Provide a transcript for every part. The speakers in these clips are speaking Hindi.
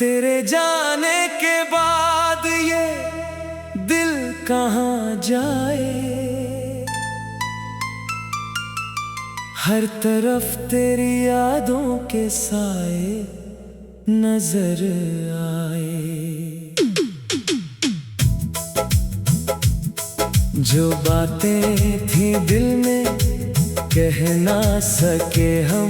तेरे जाने के बाद ये दिल कहाँ जाए। हर तरफ तेरी यादों के साए नजर आए। जो बातें थी दिल में कह ना सके हम,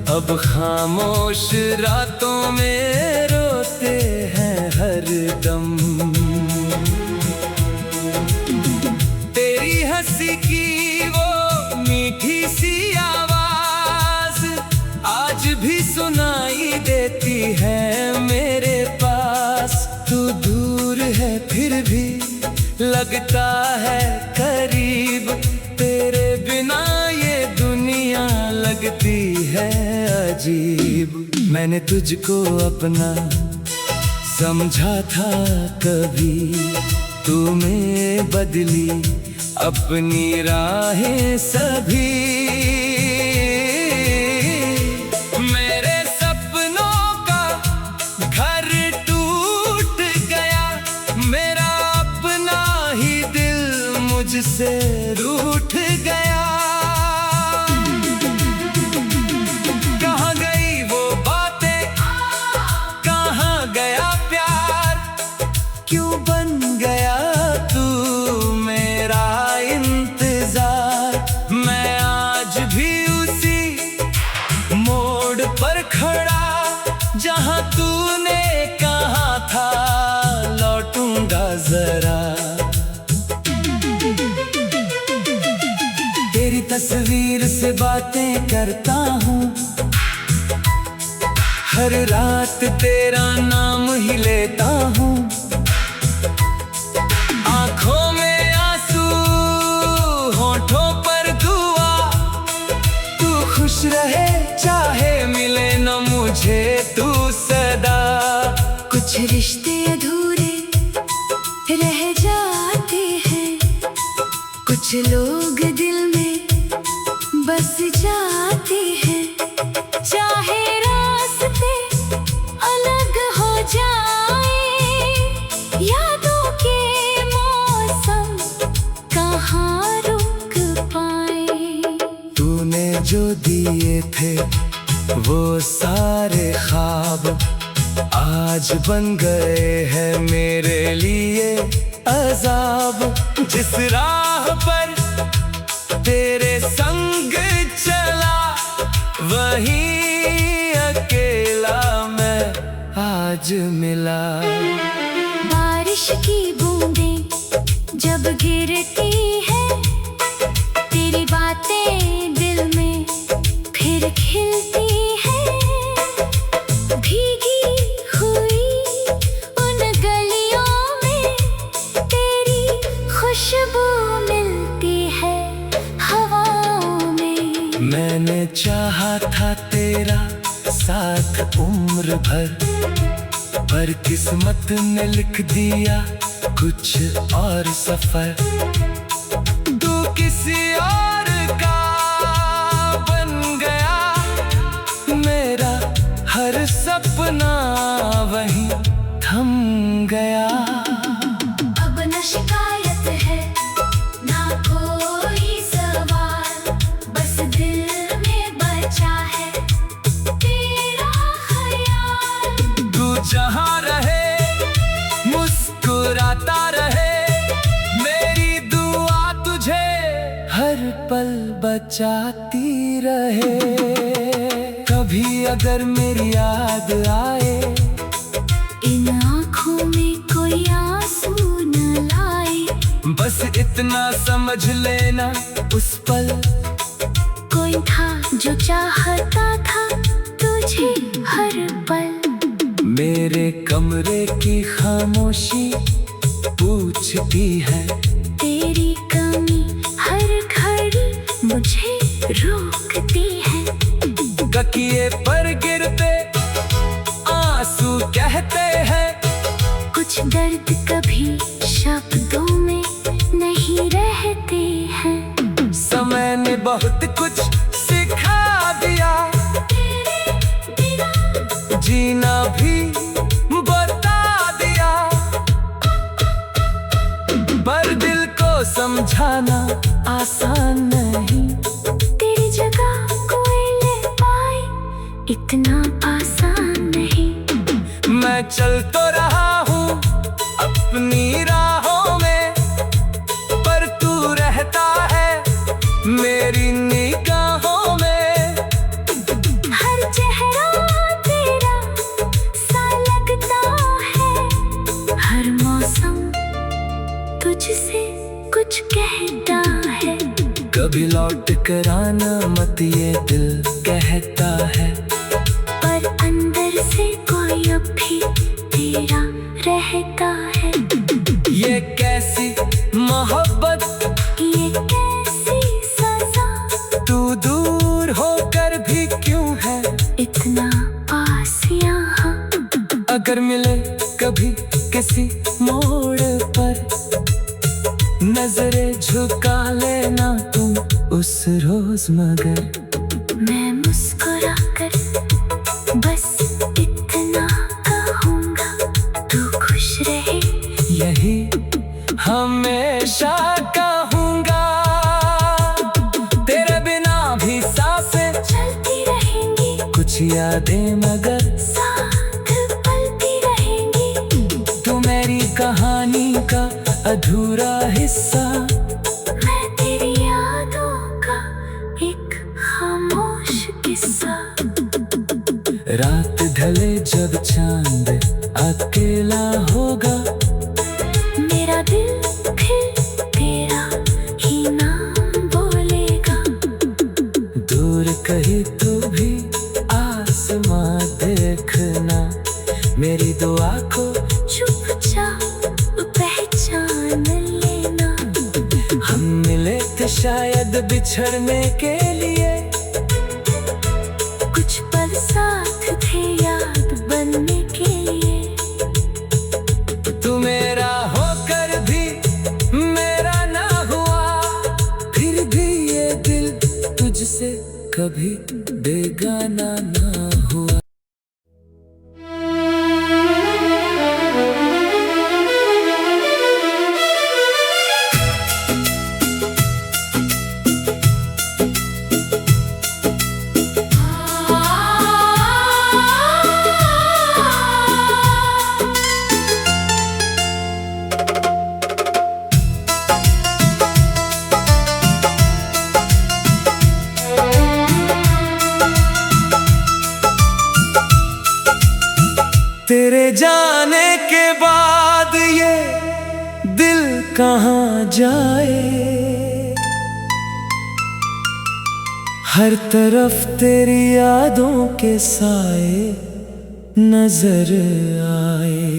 अब खामोश रातों में रोते हैं हर दम। तेरी हंसी की वो मीठी सी आवाज आज भी सुनाई देती है मेरे पास। तू दूर है फिर भी लगता है करीब, तेरे बिना ये दुनिया लगती है अजीब। मैंने तुझको अपना समझा था कभी, तूने बदली अपनी राहें सभी। मेरे सपनों का घर टूट गया, मेरा अपना ही दिल मुझसे रूठ गया। क्यों बन गया तू मेरा इंतजार, मैं आज भी उसी मोड़ पर खड़ा जहां तूने कहा था लौटूंगा जरा। तेरी तस्वीर से बातें करता हूँ, हर रात तेरा नाम ही लेता हूँ। आँखों में आंसू होठों पर दुआ, तू खुश रहे चाहे मिले न मुझे तू सदा। कुछ रिश्ते अधूरे रह जाते हैं, कुछ लोग दिल में बस जाते हैं। चाहे रास्ते अलग हो जाए, यादों के मौसम कहाँ रुक पाए। तूने जो दिए थे वो सारे ख्वाब आज बन गए हैं मेरे लिए अजाब। जिस राह पर तेरे संग चला वहीं अकेला मैं आज मिला। बारिश की बूंदें जब गिरती है, तेरी बातें दिल में फिर खिलती है। भीगी हुई उन गलियों में तेरी खुशबू मिलती है हवाओं में। मैंने चाहा था तेरा साथ उम्र भर, पर किस्मत ने लिख दिया कुछ और सफर। तू किसी और का बन गया, मेरा हर सपना वहीं थम गया। अब न शिकायत है ना कोई सवाल, बस दिल में बचा है तेरा ख्याल। तू जहाँ रहे मुस्कुराता रहे, मेरी दुआ तुझे हर पल बचाती रहे। कभी अगर मेरी याद आए, इन आँखों में कोई आंसू न लाए। बस इतना समझ लेना उस पल कोई था जो चाहता था तुझे हर पल। मेरे कमरे की खामोशी पूछती है, तेरी कमी हर घड़ी मुझे रोकती है। तकिए पर गिरते आंसू कहते हैं, कुछ दर्द कभी शब्दों में नहीं रहते हैं। समय ने बहुत कुछ सिखा दिया, जीना भी समझाना आसान नहीं। तेरी जगह कोई ले पाए इतना आसान नहीं। मैं चल तो रहा हूँ अपनी राहों में, पर तू रहता है मेरी निगाहों में। हर चेहरा तेरा सा लगता है, हर मौसम तुझसे कुछ कहता है। कभी लौट कर आना मत ये दिल कहता है, पर अंदर से कोई अब भी तेरा रहता है। ये कैसी मोहब्बत, ये कैसी सजा, तू दूर होकर भी क्यों है इतना पास यहाँ। अगर मिले कभी किसी मोड़ पर, नजरें झुका लेना तुम उस रोज। मगर मैं मुस्कुरा कर बस इतना कहूँगा, तू खुश रहे यही हमेशा कहूँगा। तेरे बिना भी सांसें चलती रहेंगी, कुछ यादें मगर साथ पलती रहेंगी। तू मेरी कहानी का अधूरा हिस्सा, मैं तेरी यादों का एक खामोश किस्सा। रात ढले जब चांद अकेला होगा, मेरा दिल फिर तेरा ही नाम बोलेगा। दूर कहीं तू भी आसमां देखना, मेरी दुआ को चुपचाप पहचान लेना। हम मिले थे शायद बिछड़ने के लिए, कुछ पल साथ थे याद बनने के लिए। तू मेरा होकर भी मेरा ना हुआ, फिर भी ये दिल तुझसे कभी बेगाना ना हुआ। तेरे जाने के बाद ये दिल कहाँ जाए, हर तरफ तेरी यादों के साए नजर आए।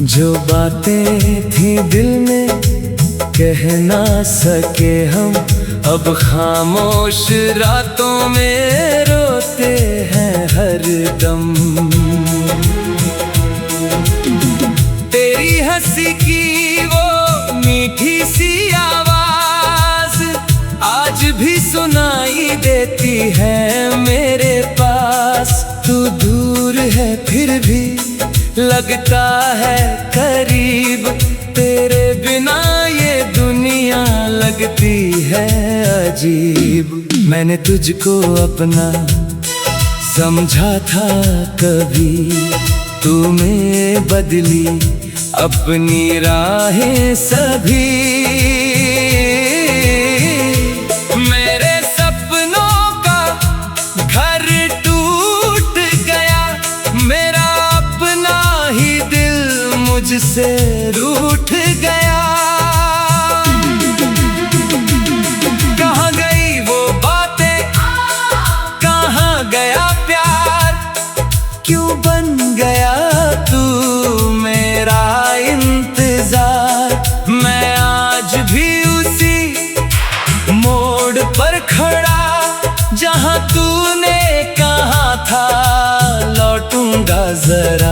जो बातें थी दिल में कह ना सके हम, अब खामोश रातों में रोते हैं हर दम। तेरी हंसी की वो मीठी सी आवाज आज भी सुनाई देती है मेरे पास। तू दूर है फिर भी लगता है करीब, तेरे बिना ये दुनिया लगती है अजीब। मैंने तुझको अपना समझा था कभी, तूने बदली अपनी राहें सभी। मेरे सपनों का घर टूट गया, मेरा अपना ही दिल मुझसे रूठ गया। कहाँ गई वो बातें, कहाँ गया प्यार, क्यों बन गया तू मेरा इंतजार। मैं आज भी उसी मोड़ पर खड़ा जहाँ तूने कहा था लौटूंगा जरा।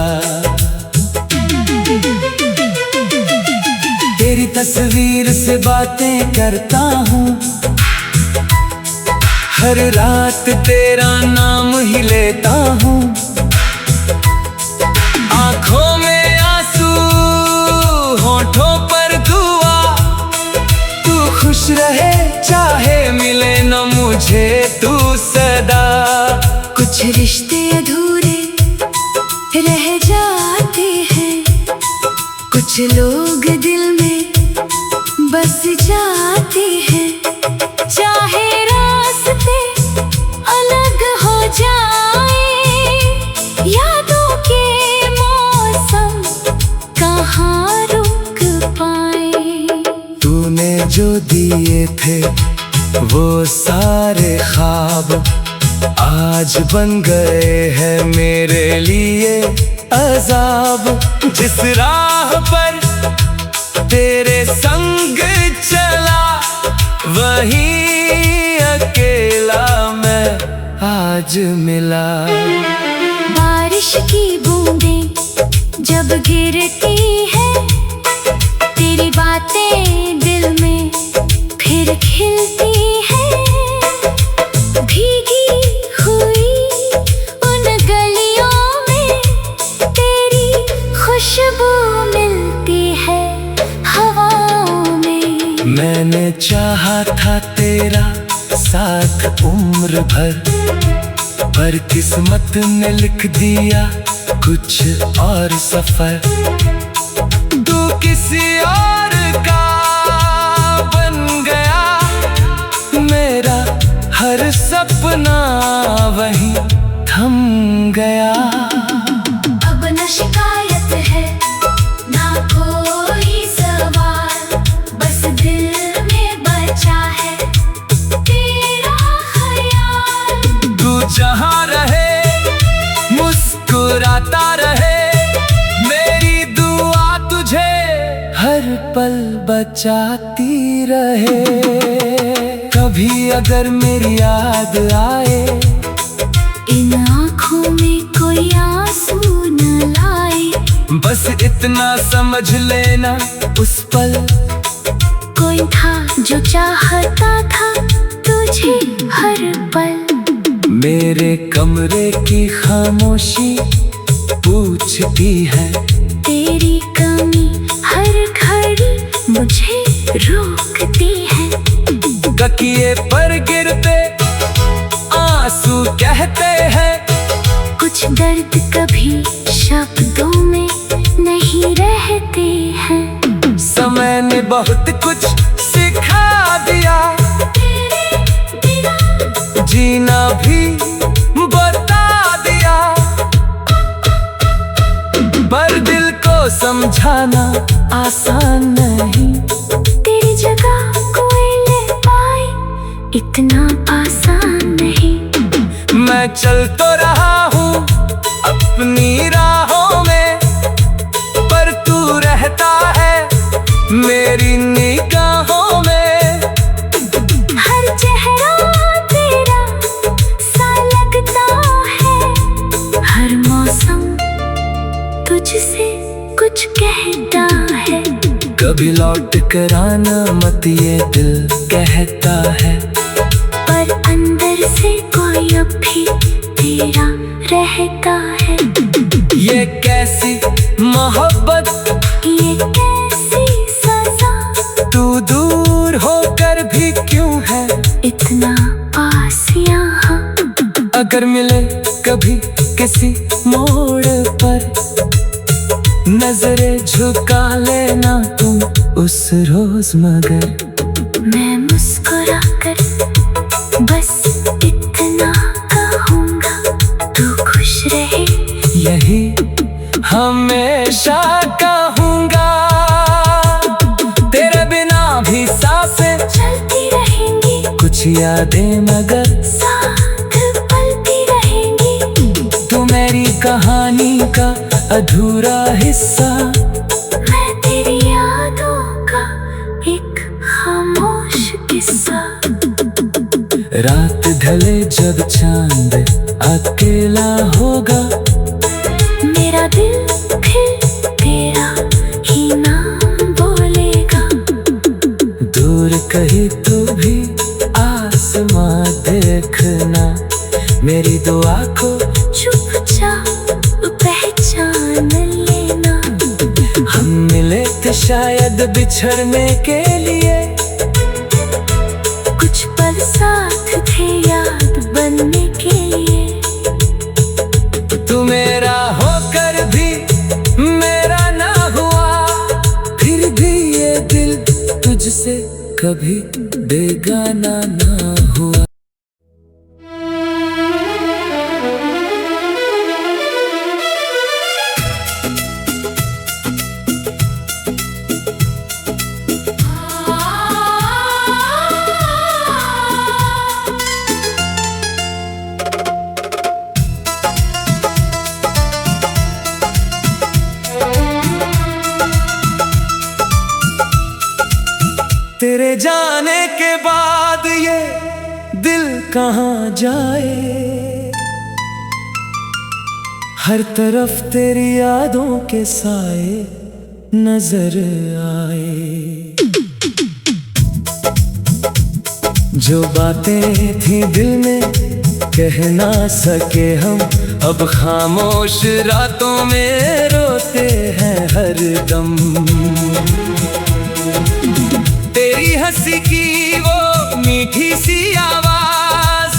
तेरी तस्वीर से बातें करता हूँ, हर रात तेरा नाम ही लेता हूँ। आँखों में आंसू रहे चाहे मिले न मुझे तू सदा। कुछ रिश्ते अधूरे रह जाते हैं, कुछ लोग दिल में बस जाते हैं। चाहे रास्ते अलग हो जाए, यादों के मौसम कहाँ रुक पाए। तूने जो दिए थे वो सारे ख्वाब आज बन गए हैं मेरे लिए अजाब। जिस राह पर तेरे संग चला वहीं अकेला मैं आज मिला। बारिश की बूंदें जब गिरती है, तेरी बातें दिल में फिर खिलती है। भीगी हुई उन गलियों में तेरी खुशबू मिलती है हवाओं में। मैंने चाहा था तेरा साथ उम्र भर, पर किस्मत ने लिख दिया कुछ और सफर। तू किसी और का बन गया, मेरा हर सपना वहीं थम गया। अब न शिकायत है ना कोई सवाल, बस दिल में बचा है तेरा ख्याल। तू जहाँ रहे मुस्कुराता रहे, मेरी दुआ तुझे हर पल बचाती रहे। कभी अगर मेरी याद आए, इन आँखों में कोई आंसू न लाए। बस इतना समझ लेना उस पल कोई था जो चाहता था तुझे हर पल। मेरे कमरे की खामोशी पूछती है, तेरी कमी हर घड़ी मुझे रोकती है। तकिए पर गिरते आंसू कहते हैं, कुछ दर्द कभी शब्दों में नहीं रहते हैं। समय ने बहुत कुछ सिखा दिया, जीना भी बता दिया। पर दिल को समझाना आसान नहीं, तेरी जगह कोई ले पाए इतना आसान नहीं। मैं चल तो रहा हूँ अपनी राहों में, पर तू रहता है मेरी निगाहों में। हर चेहरा तेरा सा लगता है, हर मौसम तुझसे कुछ कहता है। कभी लौट कर आना मत ये दिल कहता है, पर अंदर से कोई अब भी तेरा रहता है। ये कैसी मोहब्बत, ये कैसी सजा, तू दूर होकर भी क्यों है इतना पास यहाँ। अगर मिले कभी किसी मोड़ पर, नजरें झुका लेना तुम उस रोज मगर। मैं मुस्कुरा कर बस इतना कहूँगा, तू खुश रहे यही हमेशा कहूँगा। तेरे बिना भी सांसें चलती रहेंगी, कुछ यादें मगर साथ पलती रहेंगी। तू मेरी कहानी का अधूरा हिस्सा, मैं तेरी यादों का एक खामोश किस्सा। रात ढले जब चांद अकेला होगा, मेरा दिल फिर तेरा ही नाम बोलेगा। दूर कहीं तू भी आसमां देखना, मेरी दुआ को चुपचाप पहचान लेना। हम मिले थे शायद बिछड़ने के लिए, कभी बेगाना ना हुआ। तेरे जाने के बाद ये दिल कहाँ जाए, हर तरफ तेरी यादों के साए नजर आए। जो बातें थी दिल में कह ना सके हम, अब खामोश रातों में रोते हैं हर दम। तेरी हंसी की वो मीठी सी आवाज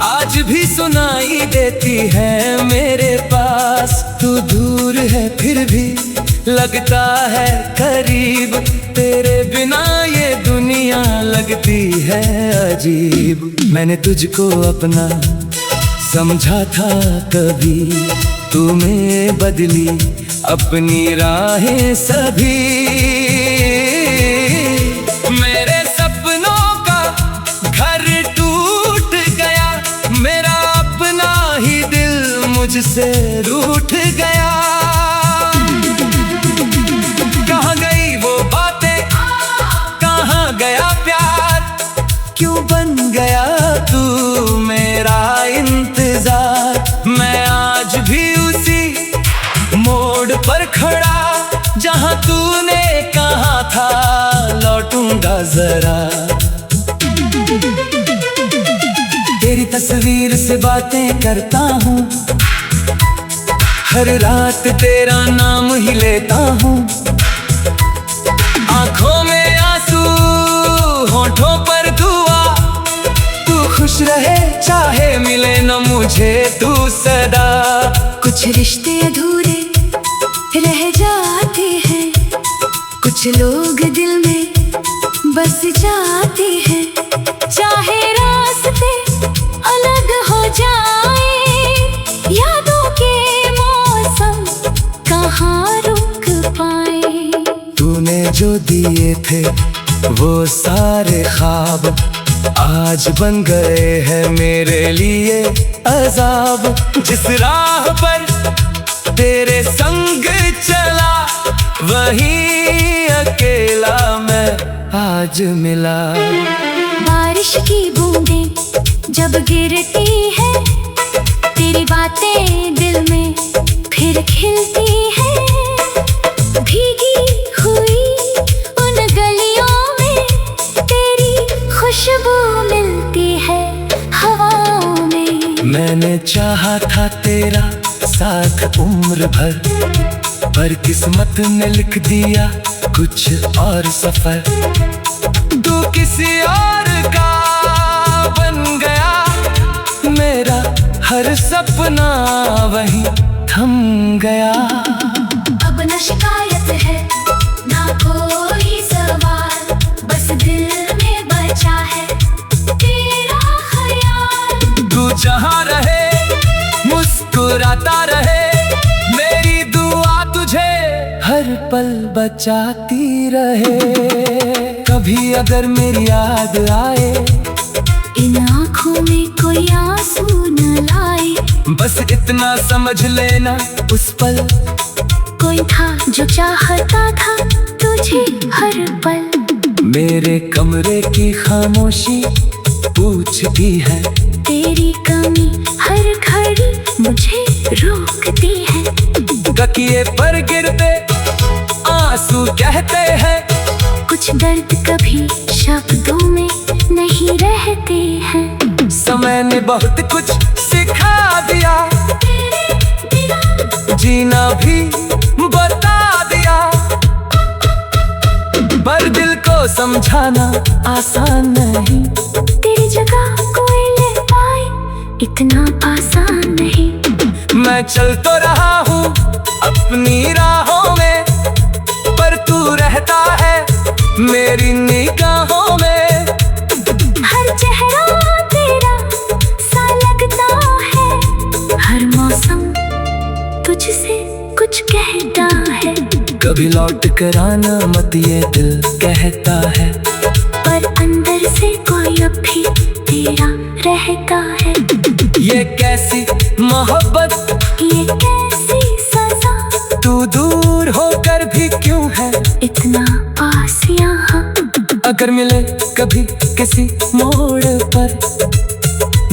आज भी सुनाई देती है मेरे पास। तू दूर है फिर भी लगता है करीब, तेरे बिना ये दुनिया लगती है अजीब। मैंने तुझको अपना समझा था कभी, तूने बदली अपनी राहें सभी। मेरे सपनों का घर टूट गया, मेरा अपना ही दिल मुझसे रूठ गया। कहाँ गई वो बातें, कहाँ गया प्यार, क्यों बन गया तू मेरा इंतजार। मैं आज भी उसी मोड़ पर खड़ा जहाँ तूने कहा था लौटूंगा जरा। तेरी तस्वीर से बातें करता हूँ, हर रात तेरा नाम ही लेता हूँ। आंखों में आंसू होठों पर दुआ, तू खुश रहे चाहे मिले न मुझे तू सदा। कुछ रिश्ते अधूरे रह जाते हैं, कुछ लोग दिल में बस जाते हैं। चाहे रास्ते अलग हो जाए, यादों के मौसम कहाँ रुक पाए। तूने जो दिए थे वो सारे ख्वाब आज बन गए हैं मेरे लिए अजाब। जिस राह पर तेरे संग चला वहीं अकेला मैं आज मिला। बारिश की बूंदें जब गिरती है, तेरी बातें दिल में फिर खिलती है। भीगी हुई उन गलियों में तेरी खुशबू मिलती है हवाओं में। मैंने चाहा था तेरा साथ उम्र भर, पर किस्मत ने लिख दिया कुछ और सफर। तू किसी और का बन गया, मेरा हर सपना वहीं थम गया। अब न शिकायत है ना कोई सवाल, बस दिल में बचा है तेरा ख्याल। तू जहाँ रहे मुस्कुराता रहे, मेरी दुआ तुझे हर पल बचाती रहे। कभी अगर मेरी याद आए, इन आँखों में कोई आंसू न लाए। बस इतना समझ लेना उस पल कोई था जो चाहता था तुझे हर पल। मेरे कमरे की खामोशी पूछती है, तेरी कमी हर घड़ी मुझे रोकती है। तकिए पर गिरते आंसू कहते हैं, कुछ दर्द कभी शब्दों में नहीं रहते हैं। समय ने बहुत कुछ सिखा दिया, जीना भी बता दिया। पर दिल को समझाना आसान नहीं, तेरी जगह कोई ले पाए इतना आसान नहीं। मैं चल तो रहा हूँ अपनी राहों में, पर तू रहता है मेरी निगाहों में। हर चेहरा तेरा सा लगता है, हर मौसम तुझसे कुछ कहता है। कभी लौट कर आना मत ये दिल कहता है, पर अंदर से कोई अब भी तेरा रहता है। ये कैसी मोहब्बत, ये कैसी सजा, तू दूर होकर भी क्यों है इतना पास यहाँ। अगर मिले कभी किसी मोड़ पर,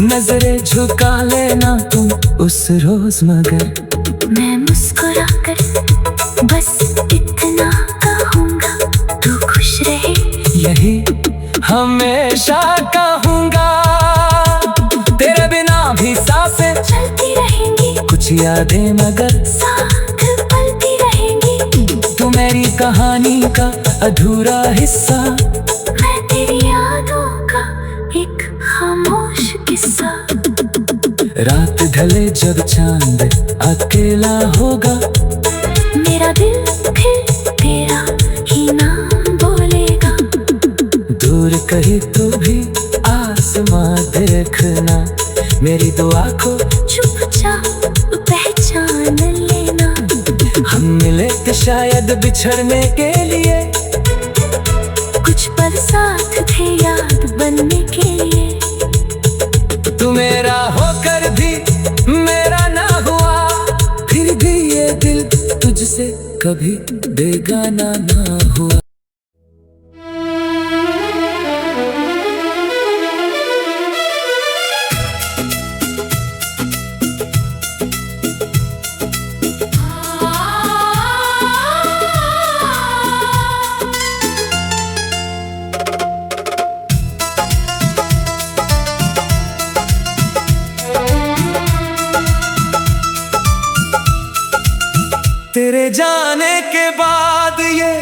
नजरें झुका लेना तुम उस रोज, मगर मैं मुस्कुरा कर बस इतना कहूँगा, तू खुश रहे यही हमेशा कहूँगा। तेरे बिना भी सांसें चलती रहेंगी, कुछ यादें मगर साथ पलती रहेंगी। तू मेरी कहानी का अधूरा हिस्सा, मैं तेरी यादों का एक खामोश किस्सा। रात ढले जब चांद अकेला होगा, मेरा दिल फिर तेरा ही नाम बोलेगा। दूर कहीं तो भी आसमां देखना, मेरी दुआ को चुपचाप पहचान लेना। हम मिले थे शायद बिछड़ने के लिए, कुछ पल साथ थे याद बनने के लिए। तू मेरा होकर भी मेरा ना हुआ, फिर भी ये दिल तुझसे कभी बेगाना ना हुआ। तेरे जाने के बाद ये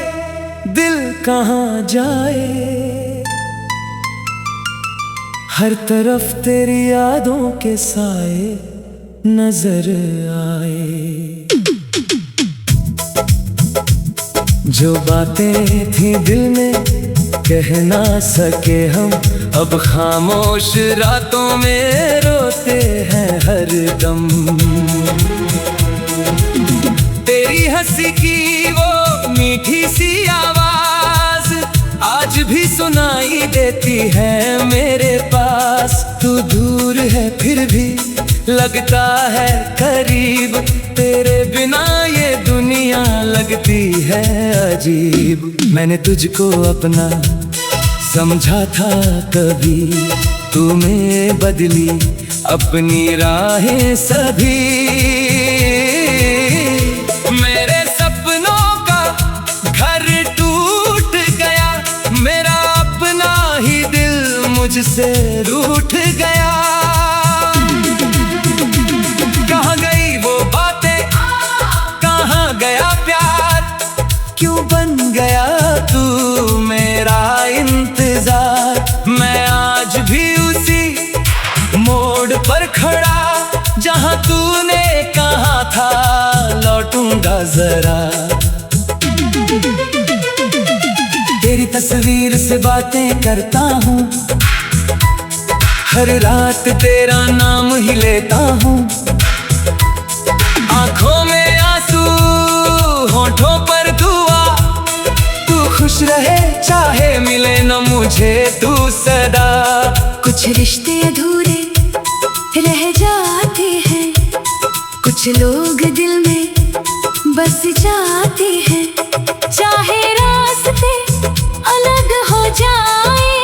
दिल कहाँ जाए, हर तरफ तेरी यादों के साए नजर आए। जो बातें थी दिल में कह ना सके हम, अब खामोश रातों में रोते हैं हर दम। तेरी हंसी की वो मीठी सी आवाज आज भी सुनाई देती है मेरे पास। तू दूर है फिर भी लगता है करीब, तेरे बिना ये दुनिया लगती है अजीब। मैंने तुझको अपना समझा था कभी, तूने बदली अपनी राहें सभी। मेरे सपनों का घर टूट गया, मेरा अपना ही दिल मुझसे रूठ गया। कहाँ गई वो बातें, कहाँ गया प्यार, क्यों बन गया तू मेरा इंतजार। मैं आज भी उसी मोड़ पर खड़ा जहाँ तूने कहा था लौटूंगा जरा। तेरी तस्वीर से बातें करता हूँ, हर रात तेरा नाम ही लेता हूँ। आंखों में आंसू होठों पर दुआ, तू खुश रहे चाहे मिले न मुझे तू सदा। कुछ रिश्ते अधूरे रह जाते हैं, कुछ लोग दिल में बस जाते हैं। चाहे रास्ते अलग हो जाए,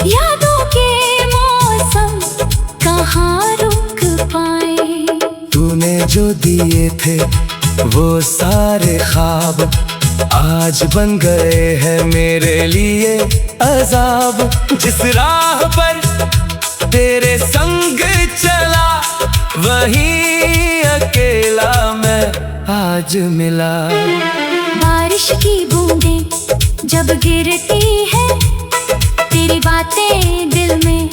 यादों के मौसम कहाँ रुक पाए। तूने जो दिए थे वो सारे ख्वाब आज बन गए हैं मेरे लिए अजाब। जिस राह पर तेरे संग चला वहीं अकेला मैं आज मिला। बारिश की बूंदें जब गिरती है, तेरी बातें दिल में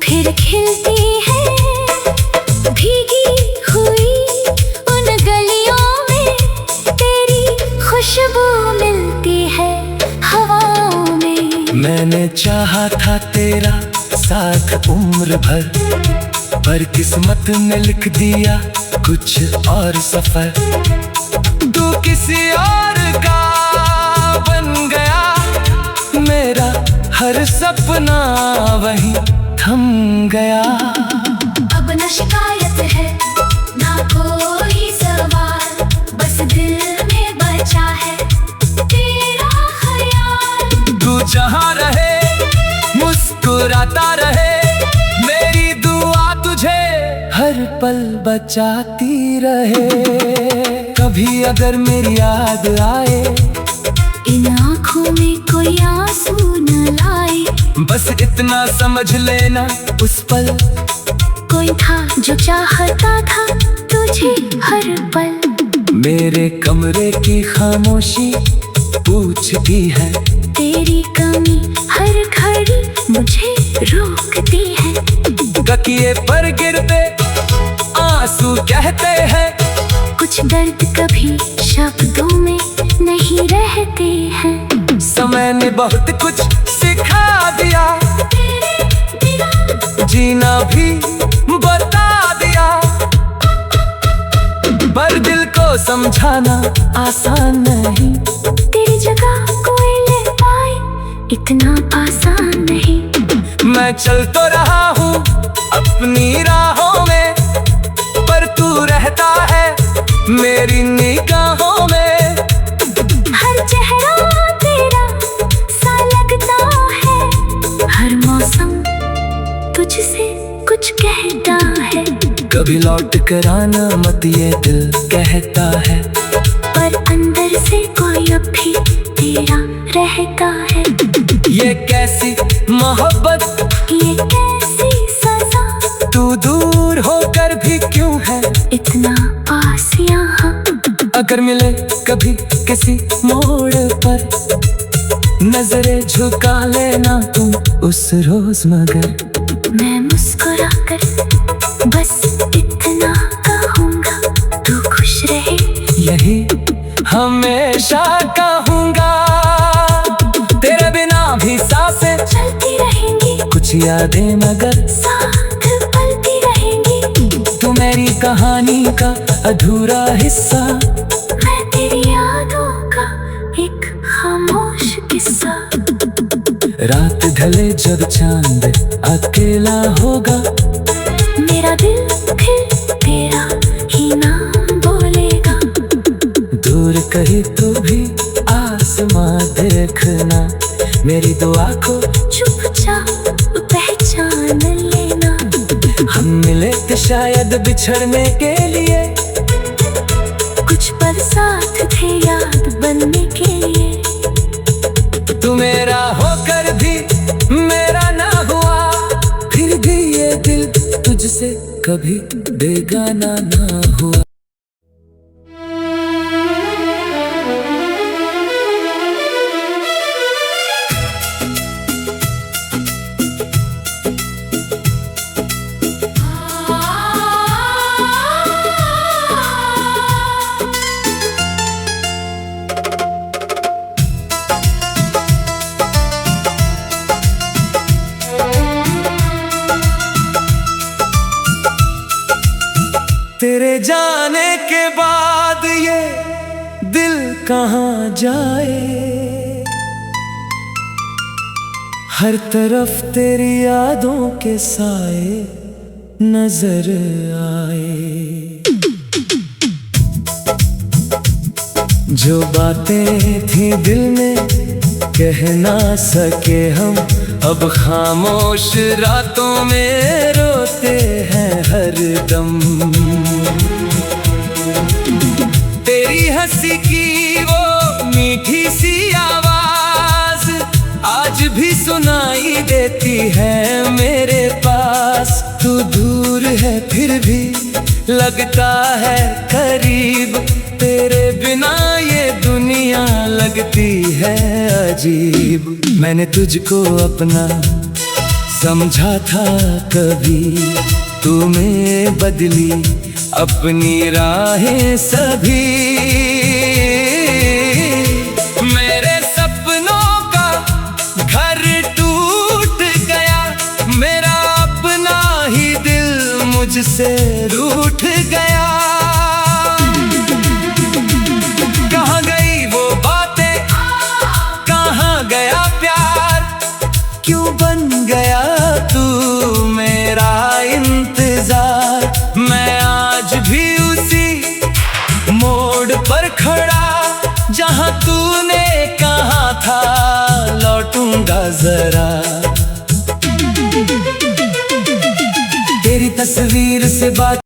फिर खिलती है। भीगी हुई उन गलियों में तेरी खुशबू मिलती है, हवा मैंने चाहा था तेरा साथ उम्र भर, पर किस्मत ने लिख दिया कुछ और सफर। तू किसी और का बन गया, मेरा हर सपना वहीं थम गया। अब न शिकायत है ना कोई सवाल, बस दिल में बचा है तेरा ख्याल। तू जहाँ रहे मुस्कुराता रहे, मेरी दुआ तुझे हर पल बचाती रहे। कभी अगर मेरी याद आए, इन आँखों में कोई आंसू न लाए, बस इतना समझ लेना उस पल कोई था जो चाहता था तुझे हर पल। मेरे कमरे की खामोशी पूछती है, तेरी कमी हर घड़ी मुझे रोकती है। तकिए पर गिरते आंसू कहते हैं, कुछ दर्द कभी शब्दों में नहीं रहते हैं। समय ने बहुत कुछ सिखा दिया, तेरे बिना जीना भी बता दिया, पर दिल को समझाना आसान नहीं। तेरी जगह कोई ले पाए इतना आसान नहीं। मैं चल तो रहा हूँ अपनी राहों में, पर तू रहता है मेरी निगाहों में। हर चेहरा तेरा सा लगता है, हर मौसम तुझसे कुछ कहता है। कभी लौट कर आना मत ये दिल कहता है, पर अंदर से कोई अब भी तेरा रहता है। ये कैसी मोहब्बत, ये कैसी सजा, तू दूर होकर भी क्यों है इतना पास यहाँ। अगर मिले कभी किसी मोड़ पर, नजरें झुका लेना तुम उस रोज मगर। मैं मुस्कुरा कर बस इतना कहूँगा, तू खुश रहे यही हमेशा कहूँगा। तेरे बिना भी सांसें चलती रहेंगी, कुछ यादें मगर साथ पलती रहेंगी। तू मेरी कहानी का अधूरा हिस्सा, मैं तेरी यादों का एक खामोश किस्सा। रात ढले जब चांद अकेला होगा, मेरा दिल फिर तेरा ही नाम बोलेगा। दूर कहीं तो भी आसमां देखना, मेरी दुआ को चुपचाप पहचान लेना। हम मिले थे शायद बिछड़ने के लिए, कुछ पल साथ थे याद बनने के लिए। तू मेरा होकर भी मेरा ना हुआ, फिर भी ये दिल तुझसे कभी बेगाना ना हुआ। तेरे जाने के बाद ये दिल कहाँ जाए, हर तरफ तेरी यादों के साए नजर आए। जो बातें थी दिल में कह ना सके हम, अब खामोश रातों में रोते हैं हर दम। तेरी हंसी की वो मीठी सी आवाज आज भी सुनाई देती है मेरे पास। तू दूर है फिर भी लगता है करीब, तेरे बिना ये दुनिया लगती है अजीब। मैंने तुझको अपना समझा था कभी, तूने बदली अपनी राहें सभी। मेरे सपनों का घर मुझसे रूठ गया। कहाँ गई वो बातें, कहाँ गया प्यार, क्यों बन गया तू मेरा इंतजार। मैं आज भी उसी मोड़ पर खड़ा जहाँ तूने कहा था लौटूंगा जरा। तेरी तस्वीर से बात